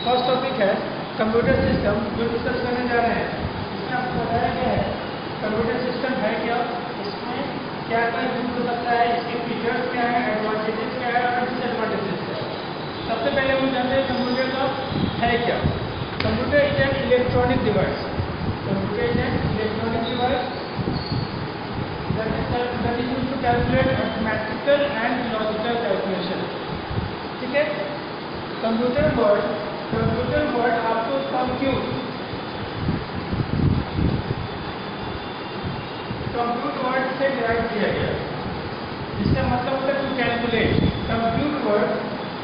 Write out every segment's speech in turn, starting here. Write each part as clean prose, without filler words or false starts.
First topic है computer system जो discuss करने जा रहे हैं। इसमें आपको बताया गया है कंप्यूटर सिस्टम है क्या, इसमें क्या क्या यूज हो सकता है, इसके फीचर्स क्या है, एडवांटेजेस क्या है और डिसएडवांटेजेस क्या है। सबसे पहले हम जानते हैं कंप्यूटर का है क्या। Computer is an electronic device. Computer is an electronic device that is used to calculate mathematical and logical calculation। ठीक है, कंप्यूटर वर्ड आपको कंप्यूट वर्ड से डिराइव किया गया, जिसका मतलब होता है टू कैलकुलेट। कंप्यूट वर्ड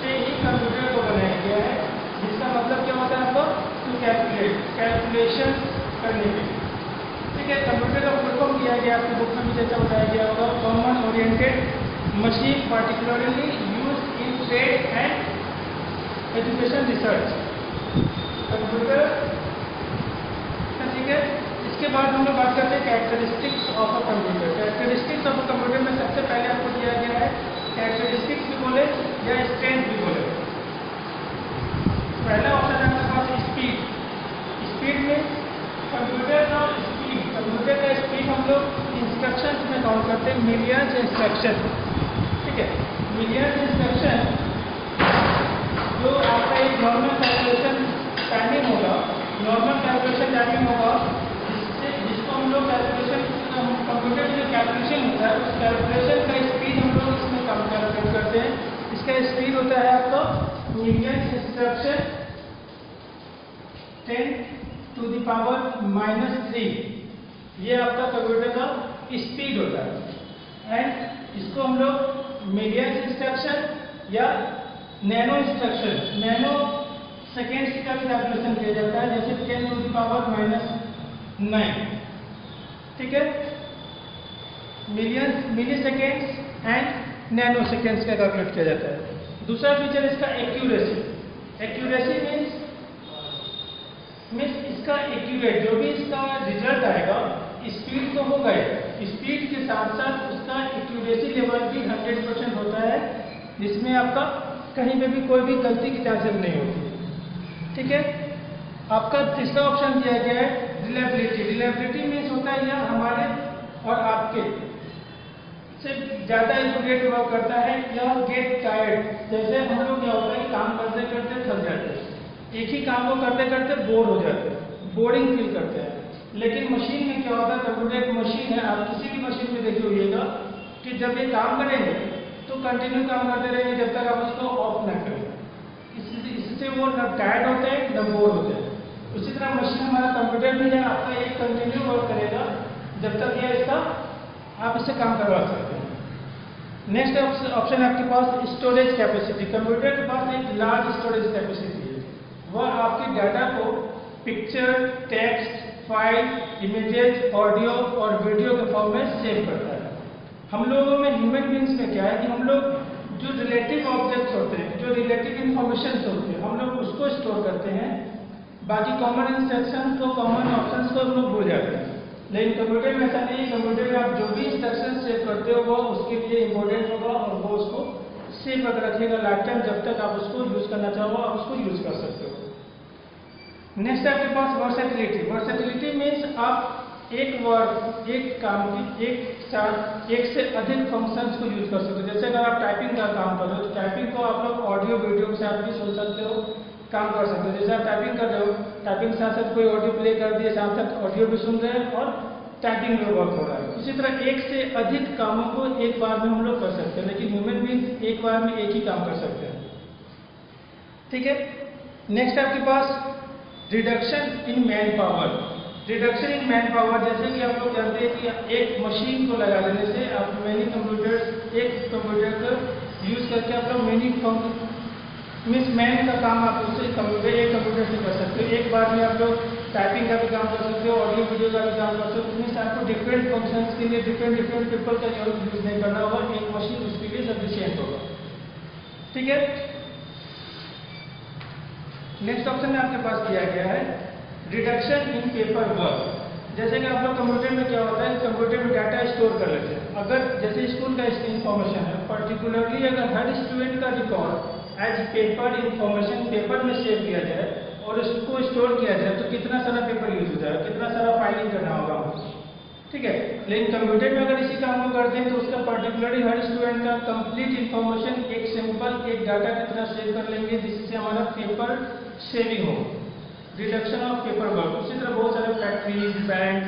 से ही कंप्यूटर को बनाया गया है, जिसका मतलब क्या होता है आपको टू कैलकुलेट, कैलकुलेशन करने के लिए। ठीक है, कंप्यूटर का फुल फॉर्म दिया गया, आपकी बुक में भी चर्चा बताया गया होगा। Common oriented machine particularly used in trade and education research. Computer, ठीक है। इसके बाद हम लोग बात करते हैं characteristics of a computer. Characteristics of a computer में सबसे पहले आपको दिया गया है कैरेक्टरिस्टिक्स भी बोले या स्ट्रेंथ भी बोले। पहला ऑप्शन है आपके पास स्पीड। स्पीड में कंप्यूटर का स्पीड हम लोग इंस्ट्रक्शन में काउंट करते हैं, मिलियंस इंस्ट्रक्शन। ठीक है, मिलियंस इंस्ट्रक्शन जो आपका एक नॉर्मल कैलकुलेशन टाइमिंग होगा, जिसको हम लोग कैलकुलेशन, कंप्यूटर में जो कैलकुलेशन होता है उस कैलकुलेशन का स्पीड हम लोग इसमें कैलकुलेट करते हैं। इसका स्पीड होता है आपका मिलियंस इंस्ट्रक्शन 10⁻⁻3। ये आपका कंप्यूटर का स्पीड होता है। एंड इसको हम लोग मिलियंस इंस्ट्रक्शन या नैनो इंस्ट्रक्शन, नैनो सेकेंड्स का भी कैलकुलेशन किया जाता है, जैसे 10⁻⁹। ठीक है, मिली सेकेंड्स एंड नैनो सेकेंड्स का कैलकुलेट किया जाता है। दूसरा फीचर इसका एक्यूरेसी। एक्यूरेसी मीन्स इसका एक्यूरेट, जो भी इसका रिजल्ट आएगा, स्पीड तो होगा ही, स्पीड के साथ साथ उसका एक्यूरेसी लेवल भी 100% होता है, जिसमें आपका कहीं पे भी कोई भी गलती की चांसेस नहीं होती। ठीक है, आपका तीसरा ऑप्शन दिया गया है रिलायबिलिटी। रिलायबिलिटी मीन्स होता है यह हमारे और आपके से ज़्यादा एक्यूरेट वर्क करता है या गेट टायर्ड। जैसे हम लोग क्या होता है काम करते करते थक जाते हैं, एक ही काम को करते करते बोर हो जाते हैं, बोरिंग फील करते हैं। लेकिन मशीन में क्या होता है, कंप्यूटर एक मशीन है, आप किसी भी मशीन में देखिए होइएगा कि जब ये काम करेंगे तो कंटिन्यू काम करते रहेंगे जब तक आप उसको ऑफ ना करें। इससे वो न टायर्ड होते हैं न बोर होते हैं। उसी तरह मशीन हमारा कंप्यूटर भी है, आपका एक कंटिन्यू वर्क करेगा जब तक ये इसका आप इससे काम करवा सकते हैं। नेक्स्ट ऑप्शन है आपके पास स्टोरेज कैपेसिटी। कंप्यूटर के पास एक लार्ज स्टोरेज कैपेसिटी है, वह आपके डाटा को picture, text, file, images, audio और वीडियो के फॉर्म में सेव करता है। हम लोगों में, ह्यूमन बींग्स में क्या है कि हम लोग जो रिलेटिव ऑब्जेक्ट्स होते हैं, जो रिलेटिव इंफॉर्मेशन होते हैं, हम लोग उसको स्टोर करते हैं, बाकी कॉमन इंस्ट्रक्शन को, कॉमन ऑप्शंस को हम लोग भूल जाते हैं। लेकिन कंप्यूटर में ऐसा नहीं है। कंप्यूटर में आप जो भी इंस्ट्रक्शन सेव करते हो वो उसके लिए इंपॉर्टेंट होगा और वो उसको सेव करके रखिएगा लाइफ टाइम, जब तक आप उसको यूज करना चाहो आप उसको यूज कर सकते हो। नेक्स्ट है आपके पास वर्सेटिलिटी। वर्सेटिलिटी मीन्स आप एक वर्ड, एक काम की एक साथ एक से अधिक फंक्शंस को यूज कर सकते हो। जैसे अगर आप टाइपिंग का काम कर रहे हो तो टाइपिंग को आप लोग ऑडियो वीडियो के साथ भी सुन सकते हो, काम कर सकते हो। जैसे आप टाइपिंग कर रहे हो, टाइपिंग के साथ साथ कोई ऑडियो प्ले कर दिए, साथ साथ ऑडियो भी सुन रहे हैं और टाइपिंग में वर्क हो रहा है। इसी तरह एक से अधिक कामों को एक बार में हम लोग कर सकते हैं, लेकिन ह्यूमन बीइंग एक बार में एक ही काम कर सकते हैं। ठीक है, नेक्स्ट आपके पास reduction in manpower. Reduction in manpower, जैसे कि आप लोग जानते हैं कि एक मशीन को लगा देने से आप मैनी कंप्यूटर्स, एक कंप्यूटर को यूज करके आप लोग मैनी मीन्स मैन का काम आप उससे एक कंप्यूटर से कर सकते हो। एक बार में आप लोग टाइपिंग का भी काम कर सकते हो, ऑडियो वीडियो का भी काम कर सकते हो। मीन्स आपको डिफरेंट फंक्शंस के लिए डिफरेंट पीपल का यूज नहीं करना होगा, एक मशीन उसके लिए सफिशिएंट होगा। ठीक है, नेक्स्ट ऑप्शन में आपके पास दिया गया है रिडक्शन इन पेपर वर्क। जैसे कि आप लोग कंप्यूटर में क्या होता है, कंप्यूटर में डाटा स्टोर कर लेते हैं। अगर जैसे स्कूल का इंफॉर्मेशन है, पर्टिकुलरली अगर हर स्टूडेंट का record as paper information paper में सेव किया जाए और उसको स्टोर किया जाए तो कितना सारा पेपर यूज होता है, कितना सारा फाइलिंग करना होगा हमको, ठीक है। लेकिन कंप्यूटर में अगर इसी काम को करते हैं तो उसका पर्टिकुलरली हर स्टूडेंट का कंप्लीट इंफॉर्मेशन एक सिंपल एक डाटा की तरह सेव कर लेंगे, जिससे हमारा पेपर सेविंग हो, रिडक्शन ऑफ पेपर वर्क। उसी तरह बहुत सारे factories, bank,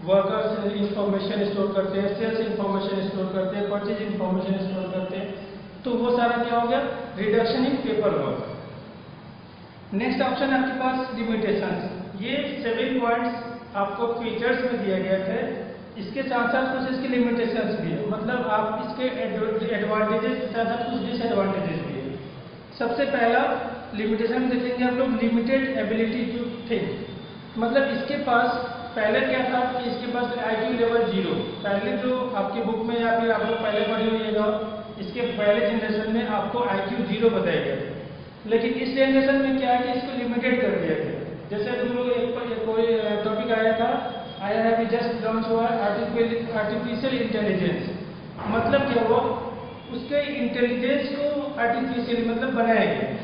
workers information store करते हैं, सेल्स इंफॉर्मेशन स्टोर करते हैं, परचेज इंफॉर्मेशन स्टोर करते हैं, तो वो सारा क्या हो गया, reduction in paper work. Next option आपके पास लिमिटेशंस। ये 7 पॉइंट्स आपको फीचर्स में दिया गया थे, इसके साथ साथ कुछ इसके लिमिटेशंस भी है, मतलब आप इसके एडवांटेजेस के साथ साथ कुछ डिसएडवांटेजेस भी है। सबसे पहला लिमिटेशन देखेंगे आप लोग, लिमिटेड एबिलिटी टू थिंक। मतलब इसके पास पहले क्या था कि इसके पास IQ लेवल 0, पहले जो आपके बुक में या फिर आप लोग पहले पढ़े होइएगा, इसके पहले जनरेशन में आपको IQ 0 बताया गया। लेकिन इस जनरेशन में क्या है कि इसको लिमिटेड कर दिया गया। जैसे तुम लोग कोई टॉपिक आया है कि जस्ट लॉन्च हुआ आर्टिफिशियल इंटेलिजेंस। मतलब क्या हुआ, उसके इंटेलिजेंस को आर्टिफिशियल मतलब बनाया गया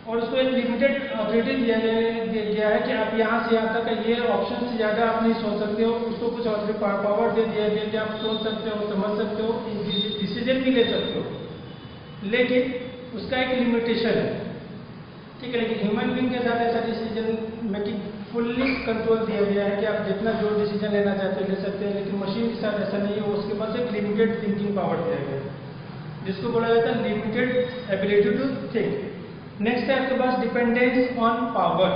और उसको एक लिमिटेड ऑथोरिटी दिया गया है कि आप यहाँ से यहाँ तक ये ऑप्शन से ज़्यादा आप नहीं सोच सकते हो। उसको कुछ ऑथोरिटी पावर दे दिया गया कि आप सोच सकते हो, समझ सकते हो, डिसीजन भी ले सकते हो, लेकिन उसका एक लिमिटेशन है, ठीक है। लेकिन ह्यूमन बीइंग के साथ ऐसा डिसीजन मेकिंग फुल्ली कंट्रोल दिया गया है कि आप जितना जो डिसीजन लेना चाहते हो ले सकते हैं, लेकिन मशीन के साथ ऐसा नहीं है। उसके पास एक लिमिटेड थिंकिंग पावर दिया गया है, जिसको बोला जाता है limited ability to think. Next है आपके पास डिपेंडेंस ऑन पावर।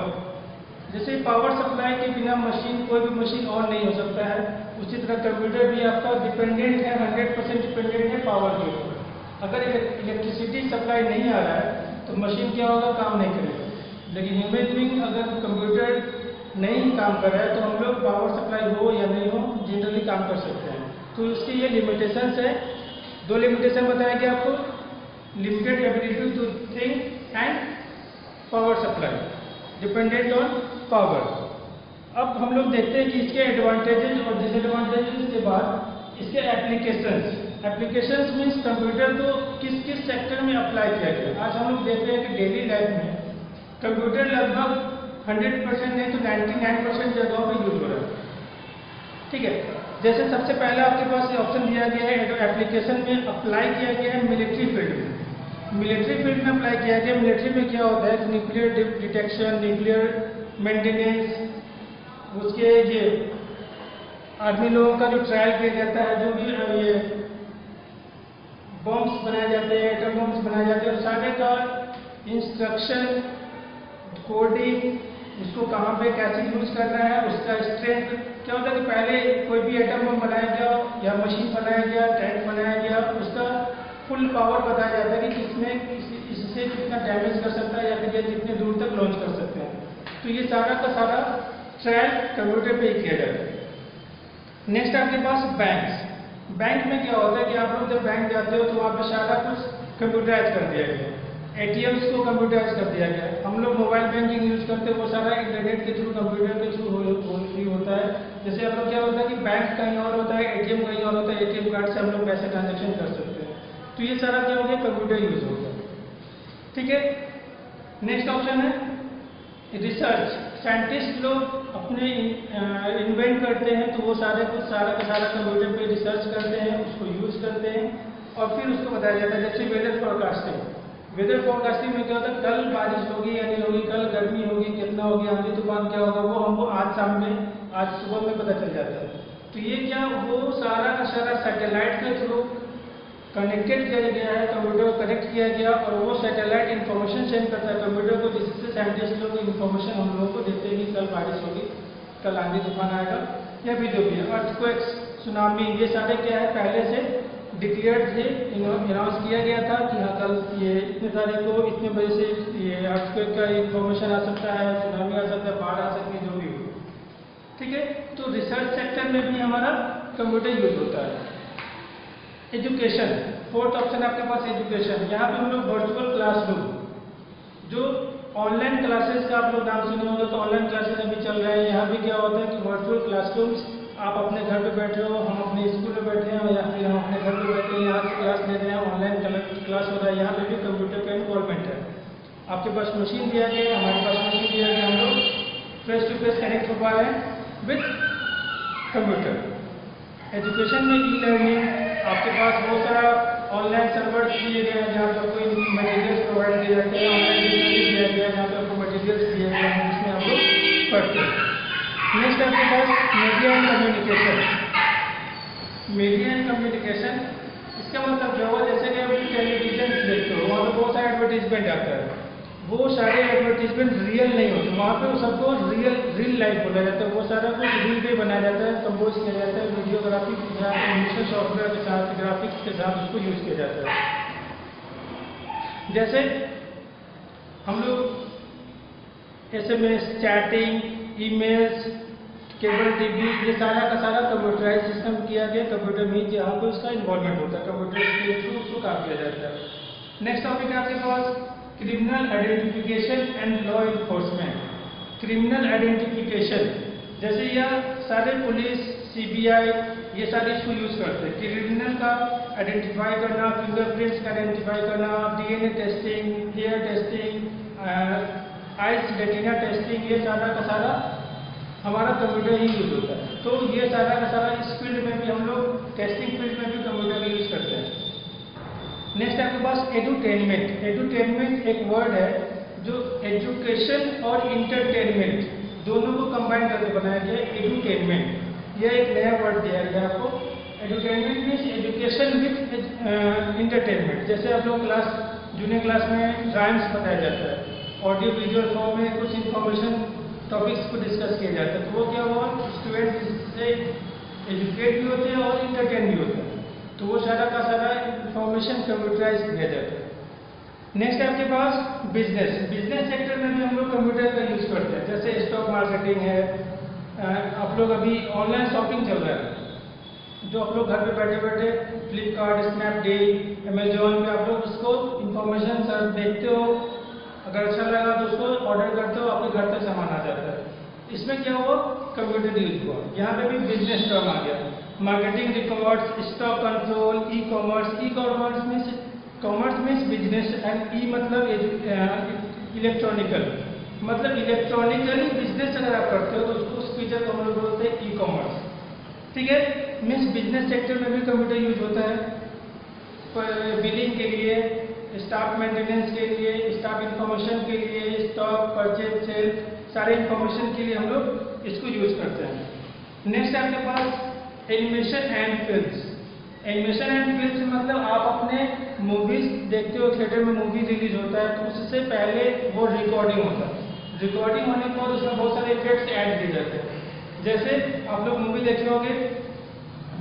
जैसे पावर सप्लाई के बिना मशीन, कोई भी मशीन ऑन नहीं हो सकता है, उसी तरह कंप्यूटर भी आपका डिपेंडेंट है, 100% डिपेंडेंट है पावर के ऊपर। अगर इलेक्ट्रिसिटी सप्लाई नहीं आ रहा है तो मशीन क्या होगा, काम नहीं करेगा। लेकिन ह्यूमन बीइंग अगर कंप्यूटर नहीं काम कर रहा है तो हम लोग पावर सप्लाई हो या नहीं हो जनरली काम कर सकते हैं। तो इसके ये लिमिटेशंस है, 2 लिमिटेशन बताया गया आपको, limited ability to think and power supply, dependent on power. अब हम लोग देखते हैं कि इसके एडवांटेजेस और डिसएडवांटेजेस के बाद इसके एप्लीकेशंस। एप्लीकेशंस मीन्स कंप्यूटर को किस किस सेक्टर में अप्लाई किया गया। आज हम लोग देखते हैं कि डेली लाइफ में कंप्यूटर लगभग 100% नहीं तो 99% जगहों पर यूज हो रहा है, ठीक है। जैसे सबसे पहला आपके पास ऑप्शन दिया गया है, एप्लीकेशन में अप्लाई किया गया है मिलिट्री फील्ड में। मिलिट्री फील्ड में अप्लाई किया गया। मिलिट्री में क्या होता है, न्यूक्लियर डिटेक्शन, न्यूक्लियर मेंटेनेंस, उसके ये आर्मी लोगों का जो ट्रायल किया जाता है, जो भी ये बॉम्ब्स बनाए जाते हैं, एटम बॉम्ब्स बनाए जाते हैं, सारे का इंस्ट्रक्शन, कोडिंग, उसको कहाँ पे कैसे यूज करना है, उसका स्ट्रेंथ। क्या होता है कि पहले कोई भी एटम बम बनाया गया या मशीन बनाया गया, टैंक बनाया गया, उसका फुल पावर बताया जाता है कि किसमें इससे कितना डैमेज कर सकता है या फिर ये कितने दूर तक लॉन्च कर सकते हैं। तो ये सारा का सारा ट्रायल कंप्यूटर पे ही किया जाता है। नेक्स्ट आपके पास बैंक्स। बैंक में क्या होता है कि आप लोग जब बैंक जाते हो तो वहाँ पे सारा कुछ कंप्यूटराइज कर दिया गया, ATMs को कंप्यूटराइज कर दिया गया। हम लोग मोबाइल बैंकिंग यूज करते हैं, वो सारा इंटरनेट के थ्रू, कंप्यूटर के थ्रू ही होता है। जैसे हम लोग क्या होता है कि बैंक कहीं और होता है, ATM कहीं और होता है, ATM कार्ड से हम लोग पैसे ट्रांजेक्शन कर सकते हैं। तो ये सारा क्या हो गया, कंप्यूटर यूज हो गया, ठीक है। नेक्स्ट ऑप्शन है रिसर्च। साइंटिस्ट लोग अपने इन्वेंट करते हैं तो वो सारा का सारा कंप्यूटर पे रिसर्च करते हैं, उसको यूज करते हैं और फिर उसको बताया जाता है। जैसे वेदर फोरकास्टिंग। वेदर फोरकास्टिंग में क्या होता है, कल बारिश होगी या नहीं होगी, कल गर्मी होगी, कितना होगी, आंधी तूफान क्या होगा, वो हमको आज शाम में, आज सुबह में पता चल जाता है। तो ये क्या, वो सारा का सारा सैटेलाइट के थ्रू कनेक्टेड किया गया है, कंप्यूटर को कनेक्ट किया गया और वो सैटेलाइट इन्फॉर्मेशन सेंड करता है कंप्यूटर को, जिससे साइंटिस्ट लोग इन्फॉर्मेशन हम लोगों को देते हैं कि कल बारिश होगी, कल आंधी तूफान आएगा या भी जो भी है। अर्थक्वेक्स, सुनामी, ये सारे क्या है पहले से डिक्लेयर्ड थे, अनाउंस किया गया था कि हाँ कल ये इतने तारीख को इतने बजे से ये अर्थक्वेक का इन्फॉर्मेशन आ सकता है, सुनामी आ सकता है, बाढ़ आ सकती है, जो भी हो, ठीक है। तो रिसर्च सेक्टर में भी हमारा कंप्यूटर यूज होता है। एजुकेशन, 4th ऑप्शन आपके पास एजुकेशन। यहाँ पे हम लोग वर्चुअल क्लासरूम, जो ऑनलाइन क्लासेस का आप लोग नाम सुने होंगे, तो ऑनलाइन क्लासेस अभी चल रहे हैं। यहाँ भी क्या होता है कि वर्चुअल क्लासरूम्स, आप अपने घर पे बैठे हो, हम अपने स्कूल में बैठे हैं या फिर हम अपने घर पे बैठे हैं, यहाँ से क्लास ले रहे हैं, ऑनलाइन क्लास हो रहा है, यहाँ पे भी कंप्यूटर का इन्वॉल्वमेंट है। आपके पास मशीन दिया गया, हमारे पास मशीन दिया गया, हम लोग फेस टू फेस कनेक्ट हो पा रहे हैं विथ कंप्यूटर। एजुकेशन में ई लर्निंग, आपके पास बहुत सारा ऑनलाइन सर्वर दिए गए हैं जहाँ पर आपको मटेरियल्स प्रोवाइड किए जाते हैं, ऑनलाइन डिक्शनरी दिया गया है जहाँ पर आपको मटेरियल्स दिए गए हैं जिसमें आप लोग पढ़ते हैं। नेक्स्ट आपके पास media and communication. Media and communication इसका मतलब क्या हुआ, जैसे कि आप टेलीविजन देखते हो वहाँ पर बहुत सारे एडवर्टीजमेंट आता है, वो सारे एडवर्टीजमेंट रियल नहीं होते, वहाँ पे सबको रियल लाइफ बोला जाता है, वो सारा कुछ रील पे बनाया जाता है, कंपोज किया जाता है, वीडियोग्राफी के साथ, एनिमेशन सॉफ्टवेयर के साथ, ग्राफिक्स के साथ उसको यूज़ किया जाता है। जैसे हम लोग SMS, chatting, emails, cable TV, ये सारा का सारा कंप्यूटराइज सिस्टम किया गया, कंप्यूटर में जहाँ पे उसका इन्वॉल्वमेंट होता है, कंप्यूटर के थ्रू उसको काम किया जाता है। नेक्स्ट टॉपिक है आपके पास criminal identification and law enforcement. Criminal identification, जैसे यह सारे पुलिस, CBI ये सारे इसको यूज़ करते हैं। क्रिमिनल का आइडेंटिफाई करना, फिंगरप्रिंट्स का आइडेंटिफाई करना, DNA testing, hair testing, eyes retina testing, ये सारा का सारा हमारा कंप्यूटर ही यूज होता है। तो ये सारा का सारा इस फील्ड में भी हम लोग टेस्टिंग फील्ड में भी कंप्यूटर यूज करते हैं। नेक्स्ट आपके पास एडुटेनमेंट। एडुटेनमेंट एक वर्ड है जो एजुकेशन और इंटरटेनमेंट दोनों को कंबाइन करके बनाया गया है, एडुटेनमेंट। यह एक नया वर्ड दिया गया आपको। Edutainment means education with entertainment. जैसे आप लोग जूनियर क्लास में राइम्स बताया जाता है, ऑडियो विजुअल फॉर्म में कुछ इन्फॉर्मेशन टॉपिक्स को डिस्कस किया जाता है, तो वो क्या हुआ, स्टूडेंट से एजुकेट भी होते हैं और इंटरटेन भी होते हैं, तो वो सारा का सारा इंफॉर्मेशन कंप्यूटराइज किया जाता है। नेक्स्ट आपके पास बिजनेस। बिजनेस सेक्टर में भी हम लोग कंप्यूटर का यूज़ करते हैं, जैसे स्टॉक मार्केटिंग है, आप लोग अभी ऑनलाइन शॉपिंग चल रहा है, जो आप लोग घर पे बैठे बैठे फ्लिपकार्ट, स्नैपडील, अमेजोन पे आप लोग उसको इंफॉर्मेशन सर देखते हो, अगर अच्छा लगा तो उसको ऑर्डर करते हो, आपके घर तक सामान आ जाता है। इसमें क्या हुआ, कंप्यूटर यूज हुआ। यहाँ पे भी बिजनेस टर्म आ गया, marketing records, stock control, e commerce means business and e मतलब इलेक्ट्रॉनिकल, मतलब इलेक्ट्रॉनिकली बिजनेस अगर आप करते हो तो उसको उस फीचर को हम लोग बोलते हैं ई कॉमर्स। ठीक है, मीन्स बिजनेस सेक्टर में भी कंप्यूटर यूज होता है, बिलिंग के लिए, स्टाफ मेंटेनेंस के लिए, स्टाफ इंफॉर्मेशन के लिए, स्टॉक परचेज सेल, सारे इंफॉर्मेशन के लिए हम लोग इसको यूज करते हैं। नेक्स्ट आपके पास animation and films. Animation and films मतलब आप अपने मूवीज देखते हो, थिएटर में मूवी रिलीज होता है तो उससे पहले वो रिकॉर्डिंग होता है, रिकॉर्डिंग होने के बाद उसमें बहुत सारे इफेक्ट्स ऐड किए जाते हैं। जैसे आप लोग मूवी देखे होंगे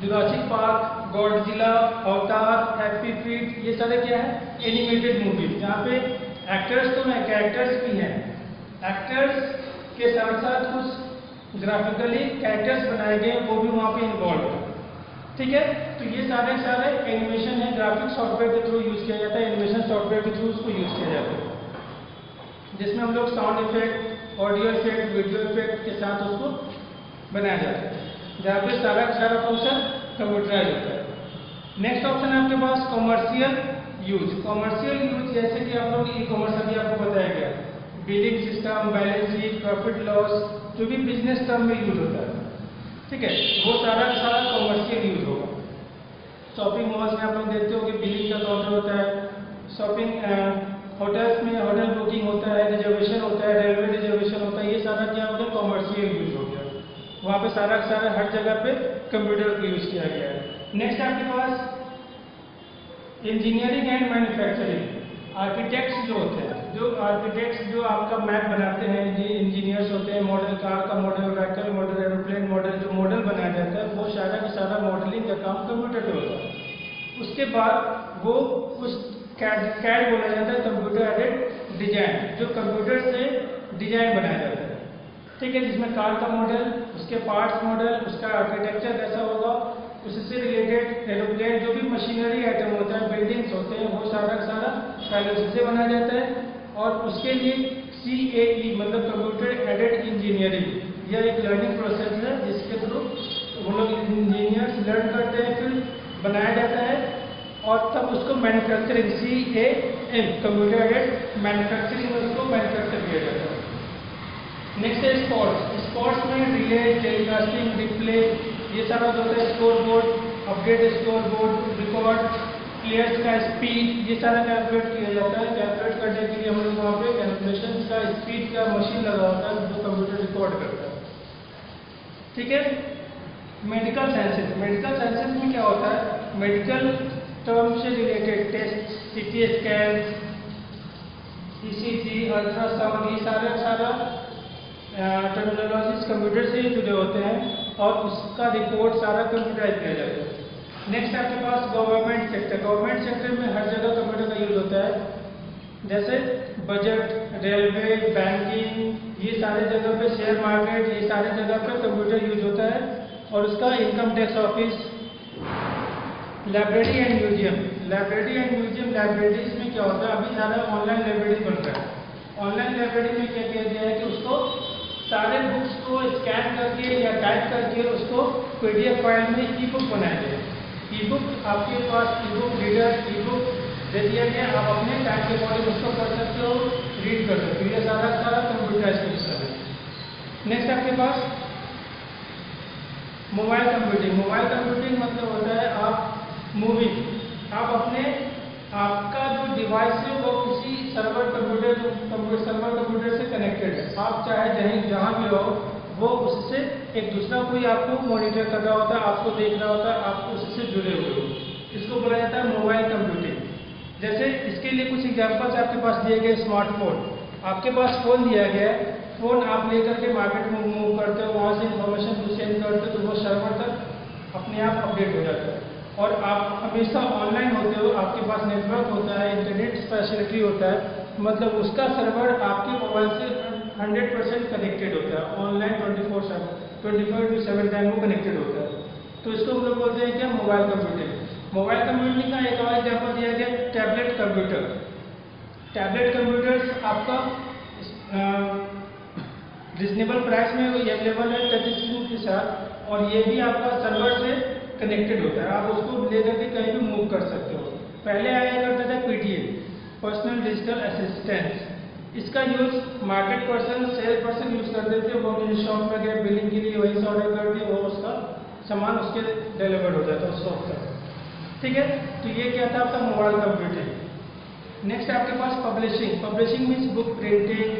जुरासिक पार्क, गॉडजिला, अवतार, हैप्पी फीट, ये सारे क्या है, एनिमेटेड मूवी, जहाँ पे एक्टर्स तो हैं, कैरेक्टर्स भी हैं, एक्टर्स के साथ साथ कुछ ग्राफिकली कैरेक्टर्स बनाए गए वो भी वहाँ पे इन्वॉल्व है। ठीक है, तो ये सारे एनिमेशन है, ग्राफिक सॉफ्टवेयर के थ्रू यूज किया जाता है, एनिमेशन सॉफ्टवेयर के थ्रू उसको यूज किया जाता है, जिसमें हम लोग sound effect, audio effect, video effect के साथ उसको बनाया जाता है, जहाँ पे सारा फंक्शन कंप्यूटराइज होता है। नेक्स्ट ऑप्शन है आपके पास कॉमर्शियल यूज। कॉमर्शियल यूज जैसे कि आप लोग ई कॉमर्स अभी आपको बताया गया, billing system, balance sheet, profit loss, जो भी बिजनेस टर्म में यूज होता है, ठीक है, वो सारा कॉमर्शियल यूज होगा। शॉपिंग मॉल्स में आप लोग देखते हो कि बिलिंग का काउंटर होता है, शॉपिंग होटल्स में होटल बुकिंग होता है, रिजर्वेशन होता है, रेलवे रिजर्वेशन होता है, ये सारा क्या हो गया, कॉमर्शियल यूज हो गया। वहाँ पे सारा हर जगह पे कंप्यूटर का यूज किया गया है। नेक्स्ट आपके पास इंजीनियरिंग एंड मैन्युफैक्चरिंग। आर्किटेक्ट्स जो होते हैं, जो आपका मैप बनाते हैं, इंजीनियर्स होते हैं, मॉडल कार का model, vehicle model, aeroplane model, जो मॉडल बनाया जाता है वो सारा मॉडलिंग का काम कंप्यूटर पे होता है। उसके बाद वो उस कैड बोला जाता है, कंप्यूटर एडेड डिजाइन, जो कंप्यूटर से डिजाइन बनाया जाता है, ठीक है, जिसमें कार का मॉडल, उसके पार्ट्स मॉडल, उसका आर्किटेक्चर कैसा होगा, उससे रिलेटेड एरोप्लेन, जो भी मशीनरी आइटम होता है, बिल्डिंग्स होते हैं, वो सारा पहले उससे बनाया जाता है। और उसके लिए CAE मतलब कंप्यूटर एडेड इंजीनियरिंग, यह एक लर्निंग प्रोसेस है जिसके थ्रू वो लोग इंजीनियर्स लर्न करते हैं, फिर बनाया जाता है और तब उसको manufacturing CAE computer aided manufacturing में उसको मैन्युफैक्चर किया जाता है। नेक्स्ट है स्पोर्ट्स। स्पोर्ट्स में रिले, टेलीकास्टिंग, डिस्प्ले, ये सारा जो होता है, score board, update score board, record, players का स्पीड, ये सारा कैलकुलेट किया जाता है। कैलकुलेट करने के लिए हम लोग वहाँ पे कैलकुलेशन का स्पीड का मशीन लगा होता है जो कंप्यूटर रिकॉर्ड करता है। ठीक है। Medical sciences. मेडिकल साइंसेज में क्या होता है, मेडिकल टर्म से related test, CT scan, ECG, ultrasound, ये सारा टर्मिनोलॉजीज कंप्यूटर से ही जुड़े होते हैं और उसका रिपोर्ट सारा कंप्यूटराइज किया जाता है। नेक्स्ट आपके पास गवर्नमेंट सेक्टर। गवर्नमेंट सेक्टर में हर जगह कंप्यूटर का यूज होता है, जैसे बजट, रेलवे, बैंकिंग, ये सारे जगह पे, शेयर मार्केट, ये सारे जगह पे कंप्यूटर यूज होता है। और उसका income tax office, library and museum. Library and museum, libraries में क्या होता है, अभी सारा ऑनलाइन लाइब्रेरी बन रहा है। ऑनलाइन लाइब्रेरी में क्या किया गया है कि उसको सारे बुक्स को स्कैन करके या टाइप करके उसको पीडीएफ फाइल में ई बुक बनाया गया। ई बुक आपके पास e book reader, e book दे दिया गया, आप अपने टाइम के अकॉर्डिंग उसको पढ़ सकते हो, रीड कर सकते हो। ये सारा कंप्यूटराइज सिस्टम है। नेक्स्ट आपके पास मोबाइल कंप्यूटिंग। मोबाइल कंप्यूटिंग मतलब होता है आप मूविंग, आप अपने आपका जो डिवाइस है वो किसी सर्वर कंप्यूटर से कनेक्टेड है। आप चाहे जहाँ भी हो, वो उससे एक दूसरा कोई आपको मॉनिटर कर रहा होता है, आपको देख रहा होता है, आप उससे जुड़े हुए हो। इसको बोला जाता है मोबाइल कंप्यूटिंग। जैसे इसके लिए कुछ एग्जांपल्स आपके पास दिए गए। स्मार्टफोन, आपके पास फ़ोन दिया गया है, फ़ोन आप लेकर के मार्केट में मूव करते हो, वहाँ से इंफॉर्मेशन सेंड करते हो तो वो सर्वर तक अपने आप अपडेट हो जाता है। और आप हमेशा ऑनलाइन होते हो, आपके पास नेटवर्क होता है, इंटरनेट फैसिलिटी होता है, मतलब उसका सर्वर आपके मोबाइल से 100% कनेक्टेड होता है। ऑनलाइन 24/7 टाइम वो कनेक्टेड होता है। तो इसको हम लोग बोलते हैं क्या, मोबाइल कंप्यूटिंग। मोबाइल कंप्यूटिंग का एक और एग्जाम्पल दिया गया टैबलेट कंप्यूटर। टैबलेट कंप्यूटर्स आपका रिजनेबल प्राइस में अवेलेबल है टच स्क्रीन के साथ, और ये भी आपका सर्वर से कनेक्टेड होता है। आप उसको लेकर के कहीं भी मूव कर सकते हो। पहले आया करता था पीटीए, पर्सनल डिजिटल असिस्टेंट। इसका use market person, cell person use करते थे। वो अपने शॉप में गए, बिलिंग के लिए वहीं से ऑर्डर कर दिए, वो उसका सामान उसके डिलीवर्ड हो जाता है उस शॉप तक। ठीक है। तो ये क्या था आपका मोबाइल कंप्यूटिंग। नेक्स्ट आपके पास publishing. Publishing means book printing,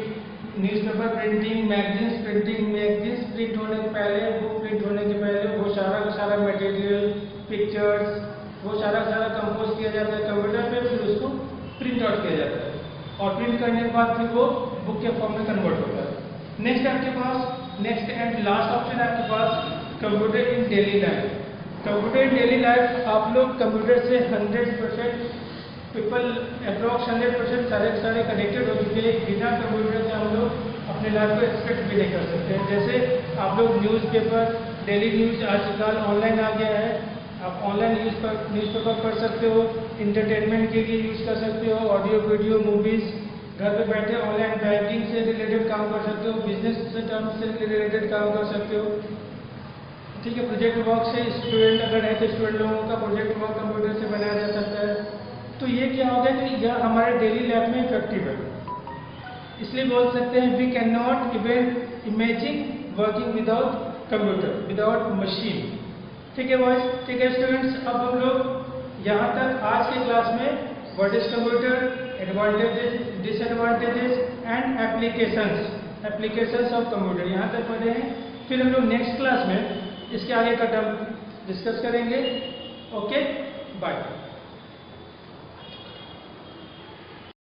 newspaper printing, magazines printing. Magazines print होने के पहले, बुक प्रिंट होने के पहले वो सारा मटेरियल, पिक्चर्स, वो सारा कंपोज किया जाता है कंप्यूटर पे, फिर उसको प्रिंट आउट किया जाता है और प्रिंट करने के बाद फिर वो बुक के फॉर्म में कन्वर्ट होता है। नेक्स्ट आपके पास, नेक्स्ट एंड लास्ट ऑप्शन आपके पास computer in daily life. Computer in daily life, आप लोग कंप्यूटर से 100% पीपल अप्रॉक्स 100% सारे कनेक्टेड हो चुके हैं। बिना कंप्यूटर से हम लोग अपने लाइफ को एक्सपेक्ट भी नहीं कर सकते हैं। जैसे आप लोग न्यूज़पेपर, डेली न्यूज़ आजकल ऑनलाइन आ गया है, आप ऑनलाइन न्यूज़पेपर पढ़ सकते हो, इंटरटेनमेंट के लिए यूज़ कर सकते हो, ऑडियो वीडियो मूवीज़, घर पे बैठे ऑनलाइन बैंकिंग से रिलेटेड काम कर सकते हो, बिजनेस से टर्म से रिलेटेड काम कर सकते हो। ठीक है। प्रोजेक्ट वर्क से स्टूडेंट अगर है तो स्टूडेंट लोगों का प्रोजेक्ट वर्क कंप्यूटर से बनाया जा सकता है। तो ये क्या हो गया कि यह हमारे डेली लाइफ में इफेक्टिव है। इसलिए बोल सकते हैं we can not even imagine working without computer, without machine. ठीक है बॉयज, ठीक है स्टूडेंट्स। अब हम लोग यहाँ तक आज के क्लास में what is computer, advantages, disadvantages and applications of computer यहाँ तक पढ़े हैं। फिर हम लोग नेक्स्ट क्लास में इसके आगे का टर्म डिस्कस करेंगे। Okay, bye.